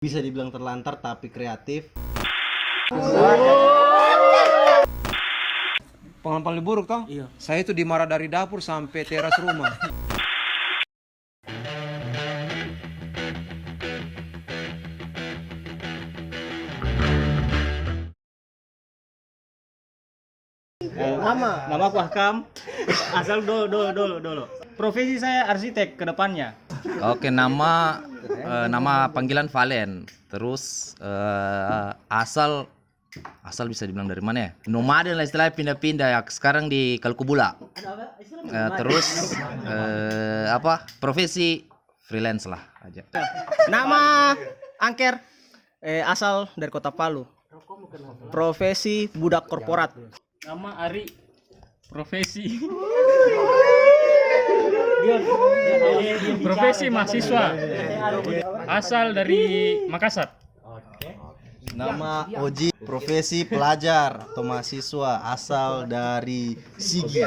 Bisa dibilang terlantar tapi kreatif. Pengalaman paling buruk toh? Iya. Saya itu dimarah dari dapur sampai teras rumah. Nama aku Hakam. Asal dulu. Profesi saya arsitek ke depannya. Oke, nama panggilan Valen. Terus asal bisa dibilang dari mana ya? Nomaden lah istilahnya, pindah-pindah ya. Sekarang di Kalkubula. Terus profesi freelance lah aja. Nama Angker. Asal dari Kota Palu. Profesi budak korporat. Nama Ari, profesi profesi mahasiswa, asal dari Makassar. Nama Oji, profesi pelajar atau mahasiswa, asal dari Sigi.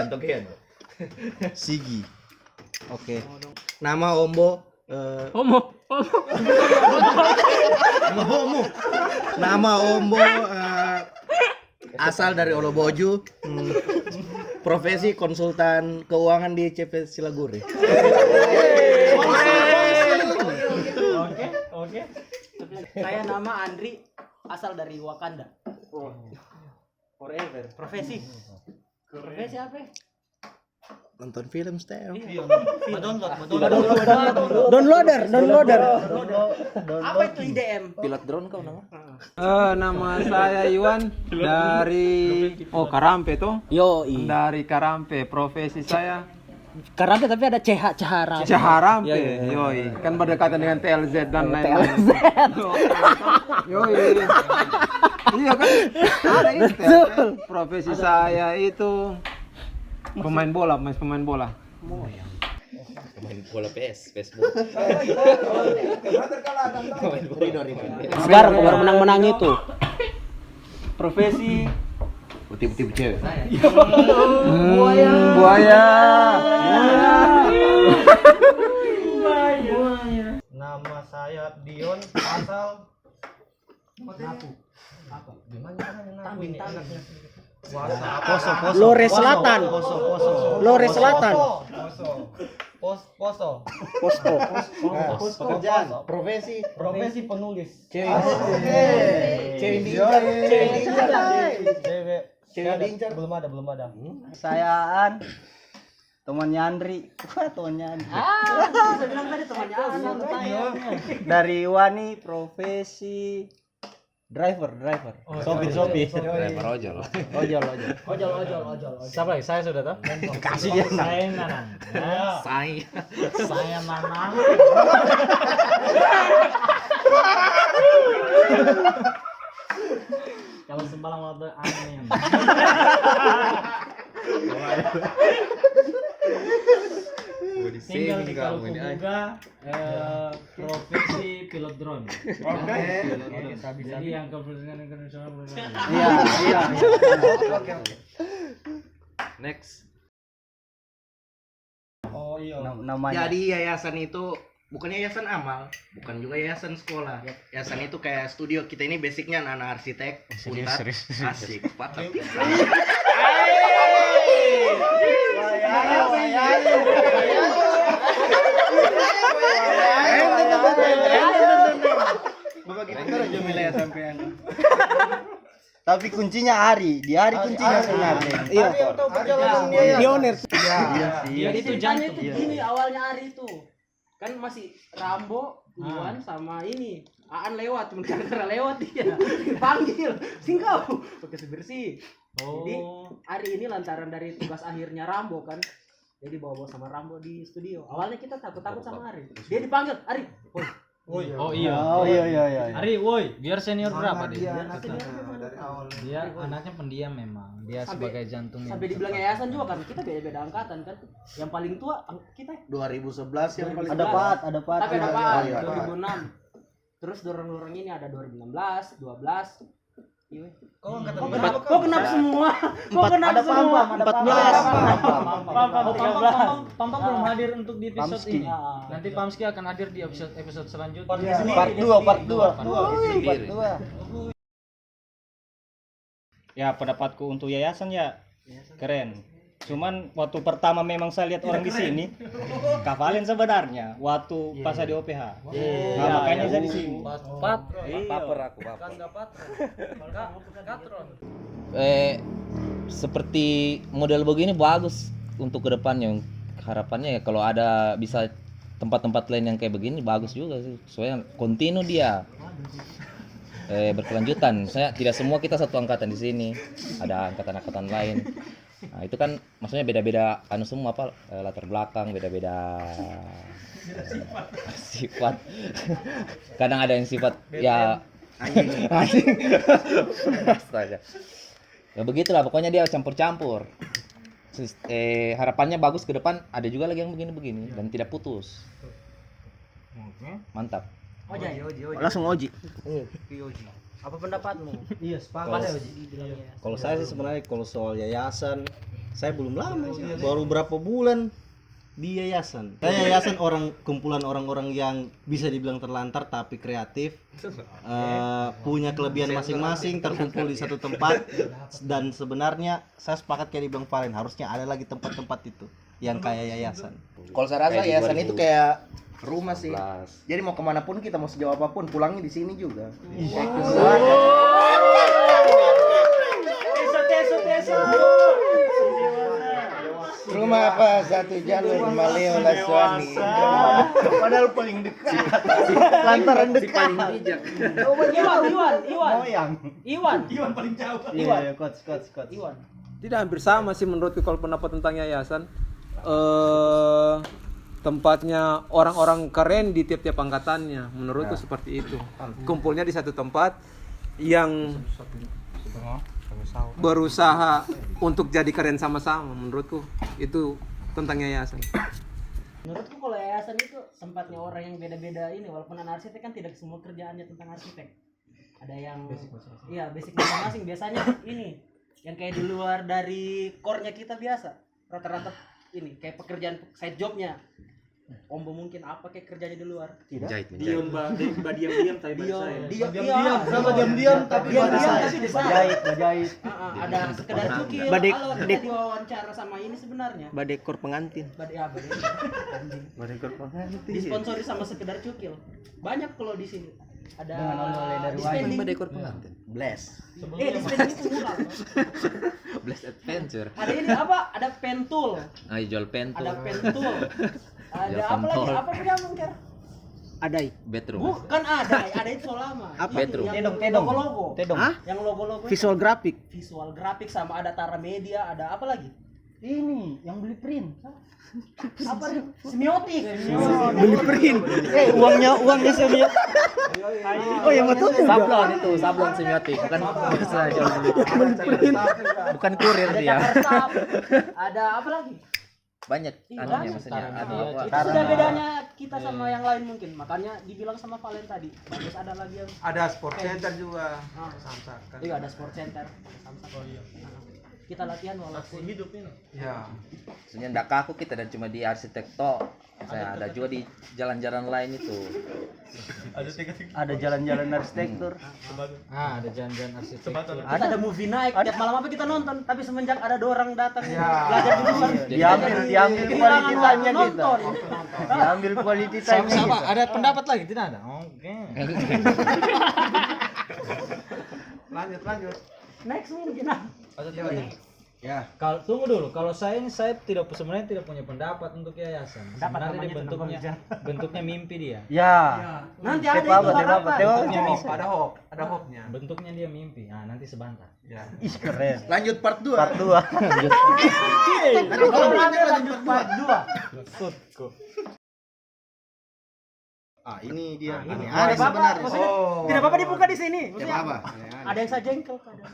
Sigi. Oke. Nama Ombo. Homo. Nama Ombo asal dari Oloboju. Profesi konsultan keuangan di CP Silaguri. Oke. Saya nama Andri, asal dari Wakanda. Forever. Profesi apa? Nonton film Steve. Downloader. Apa itu IDM? Pilot drone kau nama? Nama saya Iwan dari Karampe toh. Yoi. Dari Karampe. Profesi saya Karampe tapi ada Caharampe. Caharampe. Yoi. Kan berdekatan dengan TLZ dan lain-lain. Yoi. Iya kan? Ada itu. Profesi saya itu pemain bola. Pemain bola Facebook. Sekarang baru menang itu. Profesi Putih cewek. Buaya. Nama saya Dion, asal Napu. Apa? Gimana Napu ini anaknya? Poso. Lore Selatan. Poso. Pekerjaan. Profesi penulis. Cewek diincar belum ada. Sayaan temannya Andri. Saya bilang tadi temannya Andri. Dari Wani, profesi driver. Sopir. Driver ojol. Siapa lagi? Saya sudah tahu. Kasih dia. Saya Nanang. Saya Nanang. Kalau sembalang waktu aneh. Tinggal di Kalkubuga, profesi pilot drone. Jadi yang kepentingan internasional. Iya. Oke. Next. Oh iya. Namanya. Jadi yayasan itu bukan yayasan amal, bukan juga yayasan sekolah. Yayasan itu kayak studio. Kita ini basicnya anak arsitek, Unpad, asik, patah. Bapak kita aja milih sampean. Tapi kuncinya Ari, di Ari kuncinya sebenarnya. Iya. Pionir. Dia itu jantung. Ini awalnya Ari itu kan masih Rambo, Iwan sama ini Aan lewat, cuma gara-gara lewat dia dipanggil singkau bersih. Jadi Ari ini lantaran dari tugas akhirnya Rambo kan, jadi bawa sama Rambo di studio. Awalnya kita takut sama Ari, dia dipanggil Ari. Oh iya. Ari, woi, biar senior berapa dia? Dia anaknya pendiam memang. Dia sebagai jantungnya. Sampai dibilang yayasan juga kan, kita beda-beda angkatan kan. Yang paling tua kita 2011 yang paling Ada Pat. tapi ada Pak iya. 2006. Terus dorong-dorong ini ada 2016, 12, Kok kenapa semua? Kok kenapa semua? 14. Pam belum hadir untuk di episode ini. Nanti Pamski akan hadir di episode selanjutnya. Part 2. Ya pendapatku untuk yayasan ya keren. Cuman waktu pertama memang saya lihat orang di sini, Kak Valen sebenarnya waktu pas di OPH. Nah, makanya saya di sini. Baper aku. Seperti model begini bagus untuk kedepannya. Harapannya ya kalau ada bisa tempat-tempat lain yang kayak begini bagus juga sih. Soalnya kontinu dia. Berkelanjutan. Saya tidak semua kita satu angkatan di sini. Ada angkatan-angkatan lain. Nah, itu kan maksudnya beda-beda semua latar belakang, beda-beda sifat. Kadang ada yang sifat ya anjing. Astaga. Ya begitulah pokoknya dia campur-campur. Harapannya bagus ke depan, ada juga lagi yang begini-begini dan tidak putus. Mantap. Langsung Oji. Apa pendapatmu? Iya, sepakat. Kalau saya sih sebenarnya kalau soal yayasan, saya belum lama, baru berapa bulan di yayasan. Saya yayasan kumpulan orang-orang yang bisa dibilang terlantar tapi kreatif, punya kelebihan masing-masing, terkumpul di satu tempat. Dan sebenarnya saya sepakat kayak dibilang Valen, harusnya ada lagi tempat-tempat itu yang kayak yayasan. Kalau saya rasa yayasan itu kayak rumah sih. Jadi mau kemana pun kita mau sejauh apapun pulangnya di sini juga. Rumah apa satu jalur Maleo Laswani. Padahal paling dekat. Lantaran dekat. Paling bijak. Iwan paling jauh. Iya, coach. Iwan. Tidak hampir sama sih menurutku kalau pendapat tentang yayasan. Tempatnya orang-orang keren di tiap-tiap angkatannya, menurutku seperti itu. Kumpulnya di satu tempat yang berusaha untuk jadi keren sama-sama, menurutku itu tentang yayasan. Menurutku kalau yayasan itu tempatnya orang yang beda-beda ini, walaupun anak arsitek kan tidak semua kerjaannya tentang arsitek. Ada yang basic masing-masing. Biasanya ini yang kayak di luar dari core-nya kita biasa. Rata-rata ini kayak pekerjaan side jobnya. Ombo mungkin apa kayak kerjanya di luar? Menjahit. Diam tapi Diam tapi Bajait. ada sekedar cukil. Badek diwawancara sama ini sebenarnya. Badekor pengantin. Badekor pengantin. Disponsori sama sekedar cukil. Banyak kalau di sini. Ada Spending badekor pengantin. Bless. Dispending itu murah. Bless Adventure. Ada ini apa? Ada pentul. Jual pentul. Ada pentul. Ada apa lagi? Apa yang Ker? Adai. Bedroom. Bukan ada itu so lama. Apa? Bedroom. Yang logo-logo. Hah? Yang logo-logo. Visual graphic. Visual graphic sama ada Tara Media, ada apa lagi? Ini yang beli print. Apa nih? Semiotik. Beli print. Uangnya semiotik. Oh, yang betul juga. Sablon semiotik, bukan biasa jual beli. Bukan kurir Ada dia. Jakarta. Ada apa lagi? Banyak anunya maksudnya. Itu sudah bedanya kita sama yang lain mungkin. Makanya dibilang sama Valen tadi. Bagus ada lagi yang Ada sport center juga. iya ada sport center. Kita latihan walaupun hidup ini. Ya. Maksudnya enggak kaku kita dan cuma di arsitek tok. Saya ada juga di jalan-jalan lain itu. Ada jalan-jalan arsitektur. Ada jalan-jalan arsitektur. kita ada movie night tiap malam apa kita nonton, tapi semenjak ada dua orang datang belajar di luar Diambil quality time-nya kita. nonton. Diambil quality time. Sama, ada pendapat lagi? Tidak ada. Oke. Lanjut. Next mungkin Ya. Kalau tunggu dulu, kalau saya sebenarnya tidak punya pendapat untuk yayasan. Sebenarnya dia bentuknya mimpi dia. Ya. nanti ada itu harapan. Ada hope-nya. Bentuknya dia mimpi. Nah, nanti sebentar. Ya. Ih, keren. Lanjut part 2. Part 2. Lanjut part 2. Ini dia. Ini Ada ada sebenarnya. Tidak apa-apa dibuka di sini. Tidak Maksudnya, apa. ada yang saya jengkel kadang.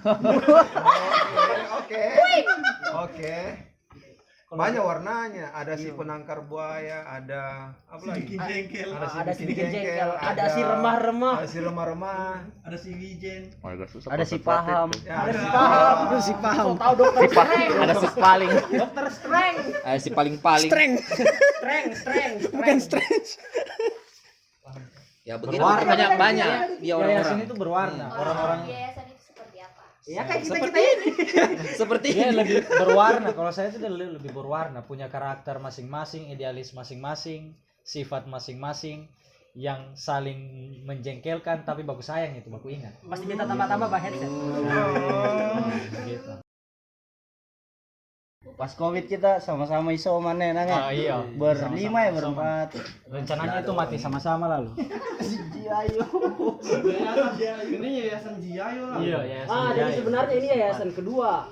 Oke. banyak warnanya. Ada si penangkar buaya, ada apa lagi? Ada si bikin jengkel, ada si remah-remah, Ada si remah-remah. Ada si Wijen. ada si paham, Ya, ada si paham, Si paham. So, tahu dokter Streng, Ada si paling, dokter Streng, ada si paling-paling. Streng, bukan Streng. Ya begitu banyak dia Yayasan orang-orang. itu berwarna. Orang-orang yayasan itu seperti apa? Ya kayak kita ini. Seperti dia ini. lebih berwarna. Kalau saya itu dia lebih berwarna, punya karakter masing-masing, idealis masing-masing, sifat masing-masing yang saling menjengkelkan tapi baku sayang itu, baku ingat. Pasti kita tambah-tambah bah headset. Gitu. Pas Covid kita sama-sama isoman ya nang. Ah, iya. Berlima ya berempat. Rencananya itu mati sama-sama lalu. Ini yayasan Jiayo lah. Iya, yayasan. Jadi Jaya. sebenarnya ini yayasan kedua.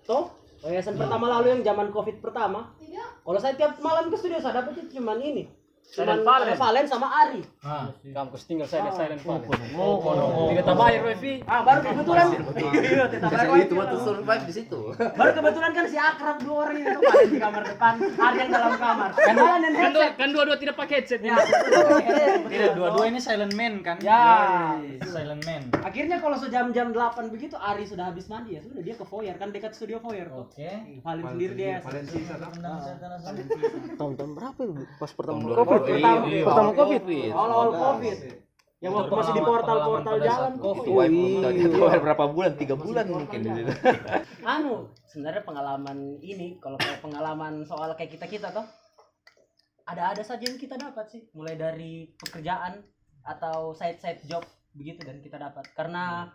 Toh, yayasan pertama lalu yang zaman Covid pertama. Kalau saya tiap malam ke studio saya dapat itu cuman ini. Cuman ada Valen sama Ari. Ah. Kampus tinggal saya di Silent Valen. Kita bayar wifi. Baru kebetulan. Iya, tetap Itu waktu survive di situ. Baru kebetulan kan si akrab dua orang itu Valen di kamar depan, Ari yang dalam kamar. Kan Valen dan headset. Kan dua-dua tidak pakai headset. Ya. Tidak, dua-dua ini silent man kan? Ya. Silent man. Akhirnya kalau jam-jam 8 begitu Ari sudah habis mandi ya sudah dia ke foyer kan dekat studio foyer tuh. Oke. Valen sendiri dia. Tahun-tahun berapa itu? Pas pertama Tahun Covid. Pertama Covid. Awal Covid. Yang waktu masih di portal-portal jalan. Berapa bulan? 3 bulan mungkin di situ. Sebenarnya pengalaman ini kalau kayak pengalaman soal kayak kita toh ada saja yang kita dapat sih, mulai dari pekerjaan atau side job begitu dan kita dapat karena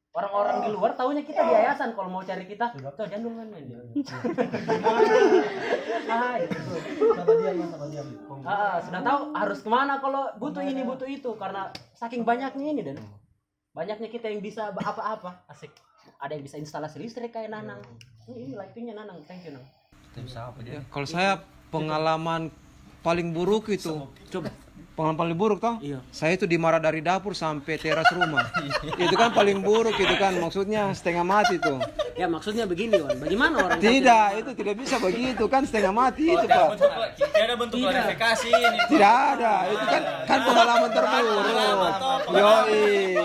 orang-orang di luar taunya kita di yayasan, kalau mau cari kita tuh jandul kan main dia. Sudah tahu harus kemana kalau butuh ini butuh itu karena saking banyaknya ini dan banyaknya kita yang bisa apa-apa asik. Ada yang bisa instalasi listrik kayak Nanang. Ini lightingnya Nanang, thank you Nang. Kalau saya pengalaman paling buruk itu, pengalaman paling buruk toh? Iya. Saya itu dimarah dari dapur sampai teras rumah. Itu kan paling buruk itu kan, maksudnya setengah mati tuh. Ya maksudnya begini Wan, bagaimana orang Tidak, itu tidak bisa begitu kan setengah mati itu Pak. Tidak ada bentuk klarifikasi ini. Tidak ada, itu kan pengalaman terburuk. Yoi.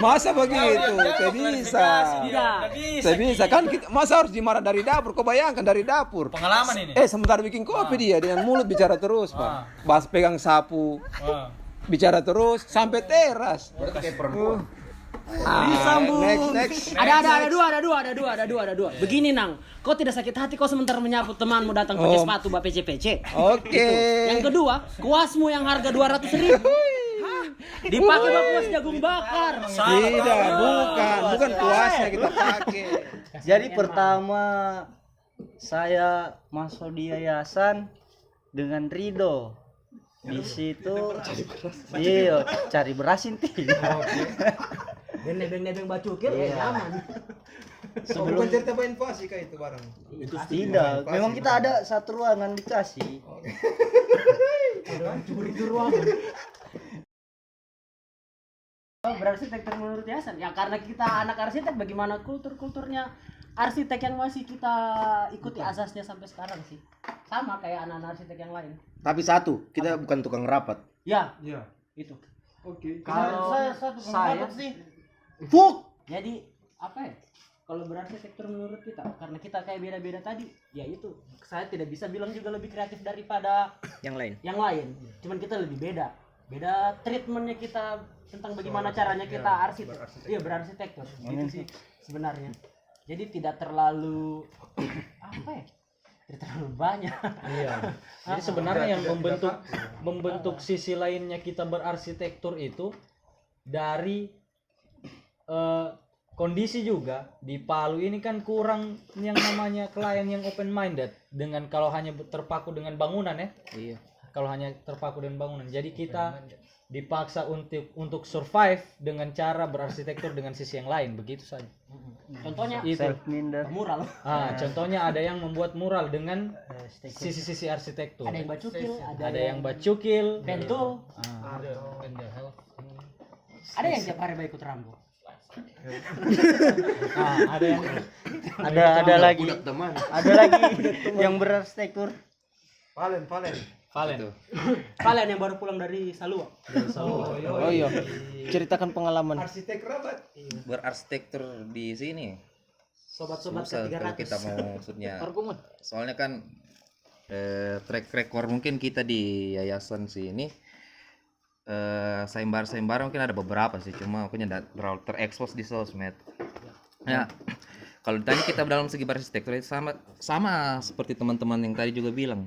Masa begitu? Tidak bisa. Tidak bisa kan masa harus dimarah dari dapur? Kau bayangkan dari dapur. Pengalaman ini. Sementara bikin kopi dia dengan mulut bicara terus, Pak. Bas pegang sapu. Bicara terus sampai teras. disambung. Next. Ada dua. Begini Nang, kau tidak sakit hati kau sementara menyapu temanmu datang pakai sepatu bak PC. Oke. Yang kedua, kuasmu yang harga 200.000 dipakai bak kuas jagung bakar. Tidak, bukan kuasnya kita pakai. Jadi pertama saya masuk di yayasan dengan Rido. Di situ cari beras inti. Nebeng bacukil nyaman. Sebelum cerita invasi kayak itu barang. Itu tidak. Memang kita ada satu ruangan dikasih. Curi di ruangan. Berarsitektur menurut yayasan ya karena kita anak arsitek, bagaimana kulturnya arsitek yang masih kita ikuti asasnya sampai sekarang sih sama kayak anak-anak arsitek yang lain. Tapi satu, kita bukan tukang rapat. Ya Iya. itu Oke. kalau saya sih. jadi apa ya, kalau berarsitektur menurut kita karena kita kayak beda-beda tadi ya itu saya tidak bisa bilang juga lebih kreatif daripada Yang lain. cuman kita lebih beda treatmentnya kita tentang bagaimana caranya kita berarsitektur gitu sih sebenarnya. Jadi tidak terlalu tidak terlalu banyak. Iya. Jadi sebenarnya yang membentuk sisi lainnya kita berarsitektur itu dari kondisi juga di Palu ini kan kurang yang namanya klien yang open minded dengan kalau hanya terpaku dengan bangunan ya. Iya. Kalau hanya terpaku dengan bangunan. Jadi kita dipaksa untuk survive dengan cara berarsitektur dengan sisi yang lain, begitu saja. Contohnya Itu. Self-minder. mural. Contohnya ada yang membuat mural dengan sisi-sisi arsitektur. Ada yang bacukil, Ada yang bacukil, pentul. Ada yang tiap hari ikut Rambo. Ada lagi. Budak teman. Ada lagi yang berarsitektur. Valen. Kalian yang baru pulang dari Salua. Oh iya. Ceritakan pengalaman. Arsitek rabat. Berarsitektur di sini. Sobat-sobat Susah kalau ke-300. kita mau maksudnya. Argumen. Soalnya kan track record mungkin kita di yayasan sini sayembara mungkin ada beberapa sih, cuma mungkin tidak terlalu terekspos di sosmed. Ya, kalau ditanya kita dalam segi berarsitektur itu sama seperti teman-teman yang tadi juga bilang.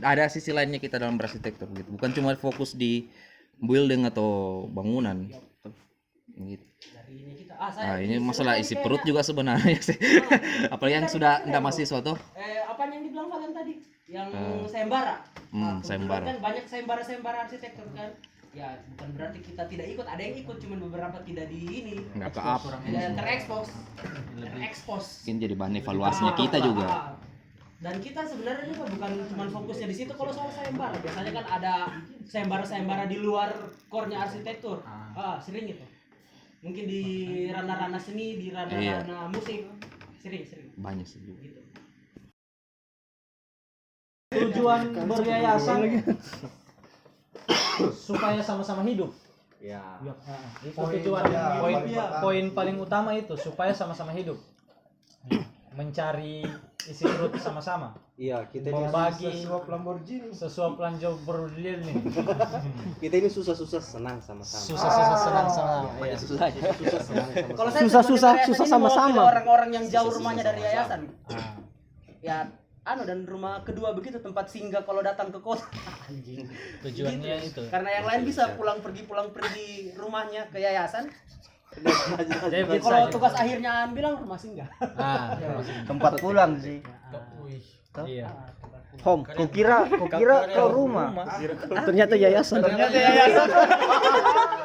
Ada sisi lainnya kita dalam berarsitektur gitu. Bukan cuma fokus di building atau bangunan. Gitu. Nah, ini masalah isi perut juga sebenarnya sih. Apalagi yang sudah enggak mahasiswa tuh. Apa yang dibilang Valen tadi? Yang sayembara. Sayembara. Kan banyak sayembara arsitektur kan. Ya, bukan berarti kita tidak ikut, ada yang ikut, cuman beberapa tidak di ini. Enggak ke up. Tidak terekspos. Mungkin jadi bahan evaluasinya kita juga. Dan kita sebenarnya juga bukan cuma fokusnya di situ kalau soal sayembara. Biasanya kan ada sayembara di luar core-nya arsitektur. Sering itu. Mungkin di ranah-ranah seni, di ranah-ranah musik. Sering. Banyak sih juga. Gitu. Tujuan beryayasan supaya sama-sama hidup. Ya. Itu tujuan poin paling utama itu supaya sama-sama hidup. Mencari isi perut sama-sama. Iya, kita Membagi sesuap Lamborghini. sesuap Lamborghini. Kita ini susah-susah senang sama-sama. Susah-susah senang sama. Iya. Susah senang sama-sama. Kalau saya Susah-susah sama sama-sama. orang-orang yang jauh rumahnya dari yayasan. Ya, dan rumah kedua begitu tempat singgah kalau datang ke kota. Anjing. Tujuannya itu. Karena yang lain bisa pulang pergi rumahnya ke yayasan. Jadi Kalau tugas akhirnya bilang rumah singgah. Tempat pulang sih. Iya. Home. Kukira kau rumah. Ternyata yayasan.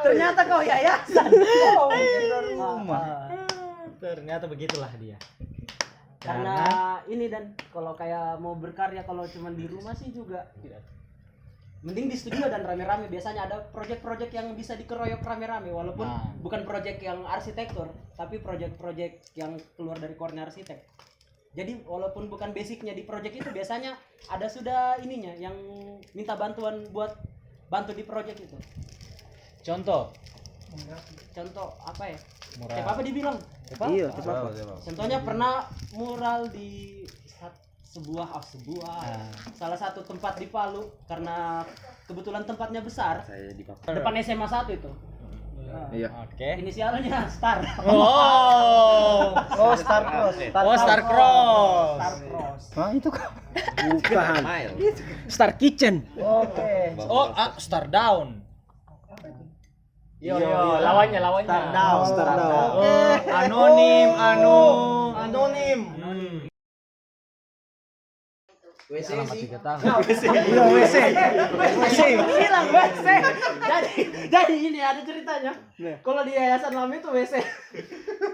Ternyata kau yayasan. Ternyata begitulah dia. Karena ini dan kalau kayak mau berkarya kalau cuma di rumah sih juga mending di studio dan rame-rame. Biasanya ada project-project yang bisa dikeroyok rame-rame walaupun bukan project yang arsitektur tapi project-project yang keluar dari core arsitek. Jadi walaupun bukan basicnya di project itu biasanya ada sudah ininya yang minta bantuan buat bantu di project itu. Contoh apa ya? Kayak apa dibilang? Iya, Contohnya pernah mural di sebuah salah satu tempat di Palu karena kebetulan tempatnya besar. Saya di Depan SMA 1 itu. Iya. Oke. Inisialnya Star. Star Cross. Star Cross. Hah, itu kan? Bukan. Star Kitchen. Oke. Star Down. Yo, lawannya. Star Down. Anonim. WC sih. Iya, WC. Bilang WC. Jadi ini ada ceritanya. Kalau di yayasan lama itu WC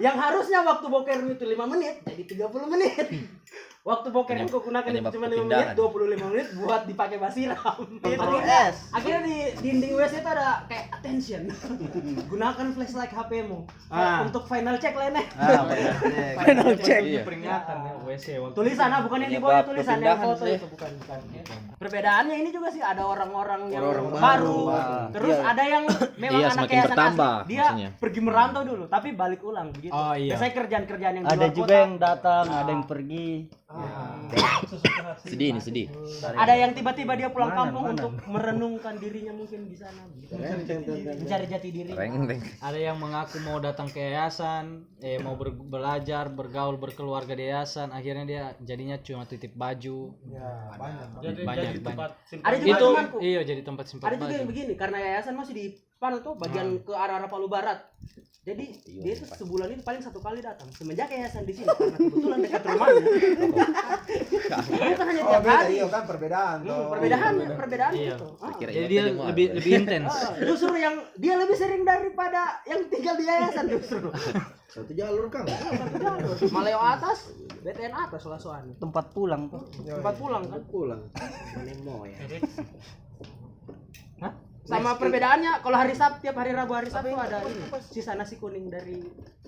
yang harusnya waktu boker itu 5 menit jadi 30 menit. Waktu boker yang kau gunakan itu cuma 5 menit, 25 menit buat dipakai basiram. Akhirnya di dinding WC itu ada kayak attention. Gunakan flashlight HP-mu untuk final check lainnya. Final check. Peringatan ya WC. Tulisan bukan yang di bawah tulisan yang foto itu bukan. Perbedaannya ini juga sih ada orang-orang yang baru. Terus ada yang memang Iya, anak semakin yayasan bertambah, asli. Dia maksudnya. pergi merantau dulu tapi balik ulang begitu. Oh, iya. Biasanya kerjaan-kerjaan yang di Ada luar juga kota. yang datang, ada yang pergi. Sedih nih, sedih. Ada yang tiba-tiba dia pulang kampung untuk merenungkan dirinya mungkin di sana. Mencari jati diri. Reng. Ada yang mengaku mau datang ke yayasan, mau belajar, bergaul, berkeluarga di yayasan, akhirnya dia jadinya cuma titip baju. Banyak. Ada juga Itu temanku. iya jadi tempat simpan Ada juga baju. yang begini karena yayasan masih di Palu tuh bagian ke arah Palu Barat. Jadi dia itu sebulan itu paling 1 kali datang. Semenjak yayasan di sini karena kebetulan dekat rumahnya. Bukan hanya tiap hari. Iya kan perbedaan. Perbedaan Iya. gitu. Jadi dia lebih intens. Justru yang dia lebih sering daripada yang tinggal di yayasan justru. Satu jalur Kang. Satu jalur. Maleo atas, BTN atas lasoan. Tempat pulang tuh. Tempat pulang kan. Pulang. Nemo ya. Sama perbedaannya kalau hari Sabtu tiap hari Rabu hari Sabtu ada ini sisa nasi kuning dari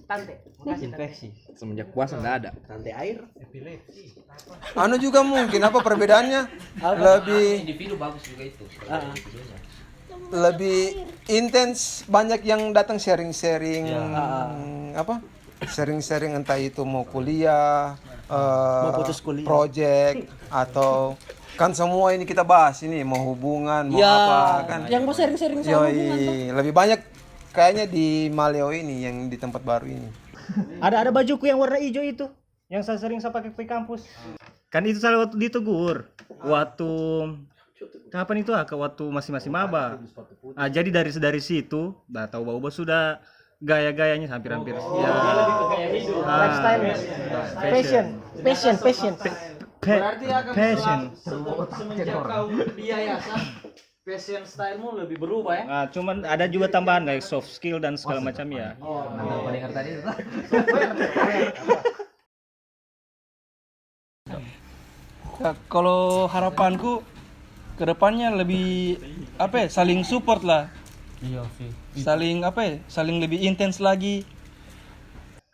tante. Makasih tante. Semenjak puasa enggak ada. Tante air. Anu juga mungkin apa perbedaannya? Lebih Individu bagus juga itu. lebih intens, banyak yang datang sharing-sharing apa? Sharing-sharing entah itu mau kuliah, putus kuliah. project atau kan semua ini kita bahas ini mau hubungan mau apa kan. Yang mau sharing-sharing sama hubungan tuh. Lebih banyak kayaknya di Maleo ini yang di tempat baru ini. Ada bajuku yang warna hijau itu, yang saya sering saya pakai ke kampus. Kan itu salah waktu ditegur. Waktu kapan itu waktu masih maba. Jadi dari situ, tahu bau sudah gaya-gayanya hampir-hampir ya. Lifestyle, passion. Berarti akan Passion. semenjak kau di yayasan fashion stylemu lebih berubah ya. Cuman ada juga tambahan kayak soft skill dan segala macam ya. Ya, kalau harapanku kedepannya lebih apa ya, saling support lah. Iya sih. Saling apa ya, saling lebih intens lagi.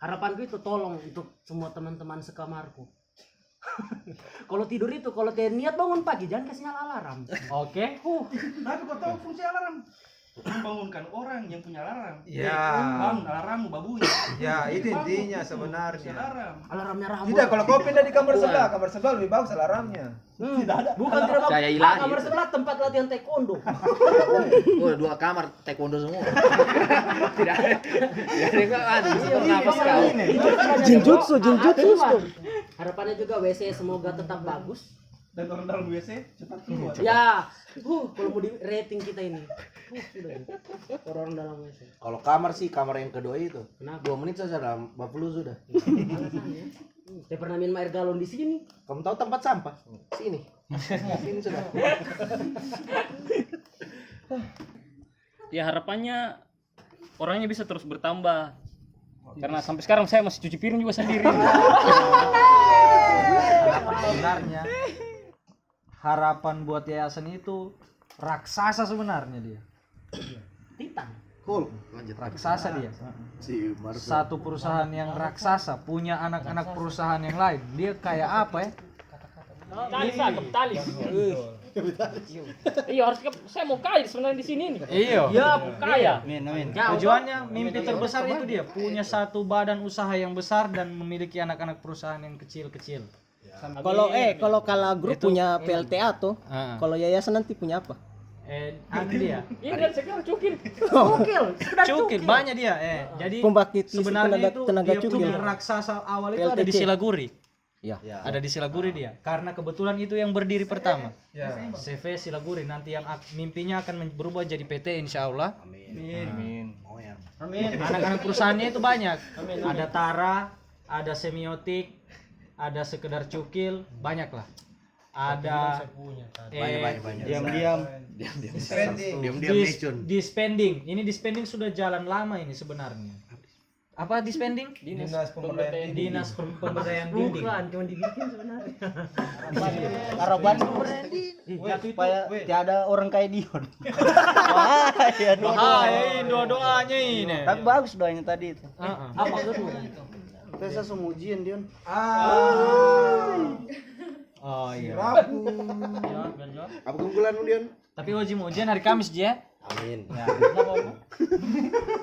Harapanku itu tolong untuk semua teman-teman sekamarku. Kalau tidur itu kalau niat bangun pagi jangan kasih nyala alarm. Oke. Tapi kau tahu fungsi alarm? Membangunkan orang yang punya alarm. Ya. Bangun alarmmu babunyi. Ya, itu intinya sebenarnya. Alarm. Alarmnya Rambo. Tidak, kalau kau pindah di kamar sebelah lebih bagus alarmnya. Bukan tidak bagus. Saya ilahi. Kamar sebelah tempat latihan taekwondo. Oh, 2 kamar taekwondo semua. Tidak ada napas kau. Jinjutsu. Harapannya juga WC semoga tetap bagus. Dan orang dalam WC cepat keluar. Ya, kalau mau di rating kita ini. Sudah. Orang dalam WC. Kalau kamar sih kamar yang kedua itu. Kenapa? 2 menit saja dalam 40 sudah. Saya pernah minum air galon di sini. Kamu tahu tempat sampah? Sini. Sini sudah. Ya harapannya orangnya bisa terus bertambah. Karena sampai sekarang saya masih cuci piring juga sendiri. Sebenarnya harapan buat yayasan itu raksasa sebenarnya dia. Titan. Cool. Lanjut. Raksasa dia. Si Marco. Satu perusahaan yang raksasa punya anak-anak perusahaan yang lain. Dia kayak apa ya? Kapitalis. Iya harus saya mau kaya sebenarnya di sini nih. Iya. Ya kaya. Amin. Tujuannya mimpi terbesar itu dia punya satu badan usaha yang besar dan memiliki anak-anak perusahaan yang kecil-kecil. Kalau grup punya PLTA tuh, kalau yayasan nanti punya apa? Dia. Ini kan sekarang cukil. Cukil banyak dia. Jadi Pembangkit listrik sebenarnya itu tenaga dia cukil. punya raksasa awal itu ada di PLTC. Silaguri. Ya. Ada di Silaguri dia. Karena kebetulan itu yang berdiri pertama. CV Silaguri nanti yang mimpinya akan berubah jadi PT insyaallah. Amin. Anak-anak perusahaannya itu banyak. Ada Tara, ada Semiotik, ada sekedar cukil, banyak lah. Ada banyak. Diam-diam. Diam-diam Necun. di spending. Ini di spending sudah jalan lama ini sebenarnya. Apa di spending? Dinas pemberdayaan dinding. Bukan, cuma dibikin sebenarnya. Harapan supaya tiada orang kayak Dion. Bahaya Doa-doanya ini. Tapi bagus doanya tadi itu. Apa maksudmu? Saya semua ujian Dion. Oh iya. Apa keunggulanmu Dion? Tapi ujian hari Kamis dia. Amin.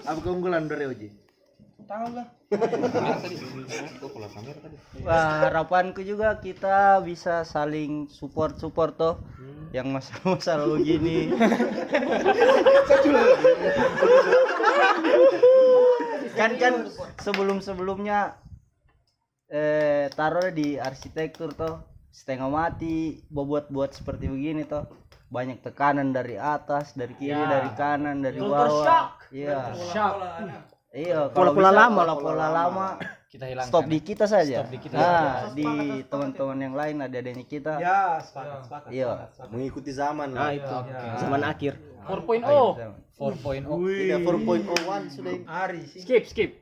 Apa keunggulan dari Oji? Wah, harapanku juga kita bisa saling support toh. Yang masalah begini. kan sebelumnya taruh di arsitektur toh setengah mati buat seperti begini toh, banyak tekanan dari atas, dari kiri, dari kanan, dari bawah. Iya. Iya, pola lama Kita hilangkan. stop di kita saja. Stop di kita di teman-teman yang lain, adik-adiknya kita. Ya, sepakat. Iya. Mengikuti zaman Nah, lah. itu. Zaman akhir. 4.0. 4.0. Tidak 4.01 sudah ini. Skip.